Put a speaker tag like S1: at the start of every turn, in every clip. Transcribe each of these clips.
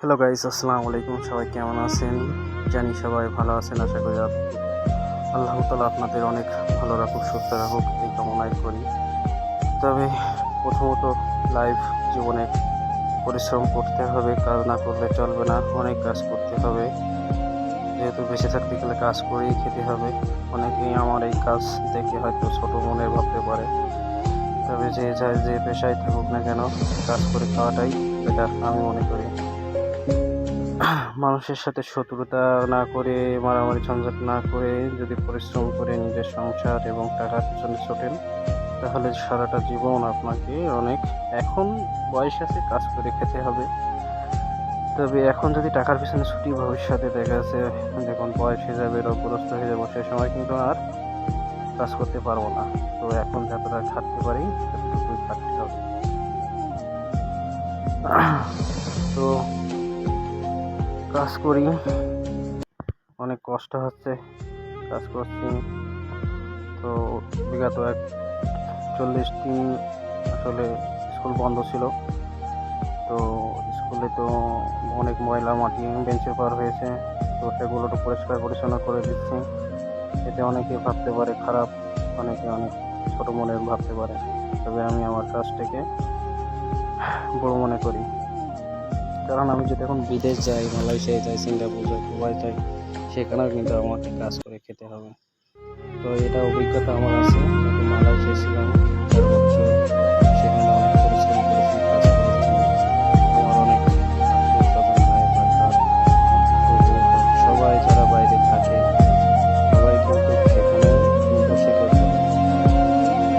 S1: Hello guys, আসসালামু আলাইকুম। সবাই কেমন আছেন? জানি সবাই ভালো আছেন। আশা করি আল্লাহ তাআলা আপনাদের অনেক ভালো রাখুক, সুস্থ রাখুক এই কামনাই করি। তবে প্রথমত লাইফ জীবনে পরিশ্রম করতে হবে, কাজ না করলে চলবে না। অনেক কাজ করতে হবে, যেহেতু বেঁচে থাকতে গেলে কাজ করেই খেতে হবে। অনেকেই আমার এই কাজ দেখে হয়তো ছোট মনের ভাবতে পারে, তবে যে যায় যে পেশায় থাকুক না কেন, কাজ করে খাওয়াটাই বেটার আমি মনে করি। মানুষের সাথে শত্রুতা না করে, মারামারি ঝঞ্ঝাট না করে যদি পরিশ্রম করে নিজের সংসার এবং টাকার পিছনে ছোটেন, তাহলে সারাটা জীবন আপনাকে অনেক, এখন বয়স আছে কাজ করে খেতে হবে। তবে এখন যদি টাকার পিছনে ছুটি, ভবিষ্যতে দেখা যাচ্ছে যখন বয়স হয়ে যাবে, রোগগ্রস্ত হয়ে যাবো, সে সময় কিন্তু আর কাজ করতে পারবো না। তো এখন যতটা খাটতে পারি ততটুকুই খাটতে হবে। তো কাজ করি, অনেক কষ্ট হচ্ছে, কাজ করছি। তো বিগত 40 দিন আসলে স্কুল বন্ধ ছিল। তো স্কুলে তো অনেক ময়লা মাটি বেঞ্চের পার হয়েছে, তো সেগুলো তো পরিষ্কার পরিচ্ছন্ন করে দিচ্ছি। এতে অনেকে ভাবতে পারে খারাপ, অনেকে অনেক ছোট মনের ভাবতে পারে, তবে আমি আমার কাজটাকে বড় মনে করি। কারণ আমি যদি এখন বিদেশ যাই, মালয়েশিয়ায় যাই, সিঙ্গাপুর যাই, দুবাই যাই, সেখানেও কিন্তু আমাকে কাজ করে খেতে হবে। তো এটা অভিজ্ঞতা আমার আছে, যেহেতু মালয়েশিয়ায় ছিলাম 4 বছর, সেখানে অনেক পরিশ্রম করেছি, কাজ করেছি। আমার অনেক আত্মীয় স্বজন, ভাই ভাই সবাই যারা বাইরে থাকে, সবাই কিন্তু সেখানে বসে খেতে হয়।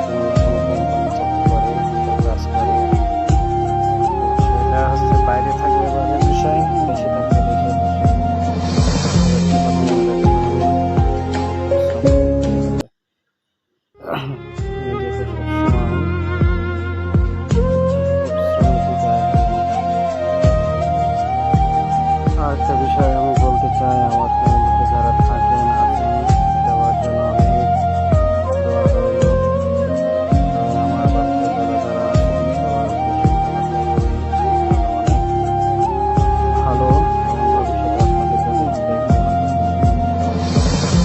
S1: কোনো না কোনো কোম্পানি চাকরি করে, কেউ কাজ করে। তো সেটা হচ্ছে বাইরে থাকলে বাইরের বিষয়, দেশে থাকলে দেশের বিষয়। তো একটা কথা মনে রাখতে হবে, পরিশ্রম করতেই হবে। নিজেকে সবসময় পরিশ্রমের দিকে আগ্রহী থাকবে। আর একটা বিষয় আমি বলতে চাই, আমার ফ্যামিলিতে যারা থাকেন আছেন, সবার জন্য অনেক দোয়া রইল। তবে আমার বাচ্চা যারা যারা আছেন সবার উদ্দেশ্যে একটা কথাই বলি, আপনারা অনেক ভালো এবং ভবিষ্যতে আপনাদের জন্য একটাই কামনা করি, সবাই ভালো থাকুন।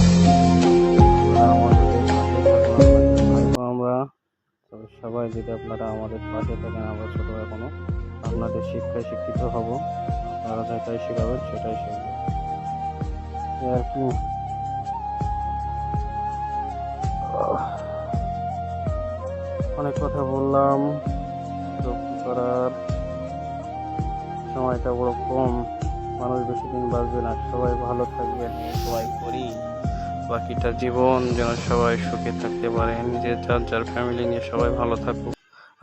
S1: আপনারা আমাদের পাশে থাকুন, আপনাদের ভাইপো আমরা। তবে সবাই যদি আপনারা আমাদের পাশে থাকেন, আমরা ছোট এখনো, আপনাদের শিক্ষায় শিক্ষিত হব। আপনারা যেটাই শেখাবেন সেটাই শিখব, এই আর কি। অনেক কথা বললাম, তো কি করার, সময়টা বড় কম, মানুষ বেশি দিন বাঁচবে না। সবাই ভালো থাকবেন, সবাই করি বাকিটা জীবন যেন সবাই সুখে থাকতে পারে, নিজের যার যার ফ্যামিলি নিয়ে সবাই ভালো থাকুক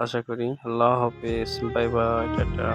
S1: আশা করি। আল্লাহ হাফেজ, বাই বাই, টাটা।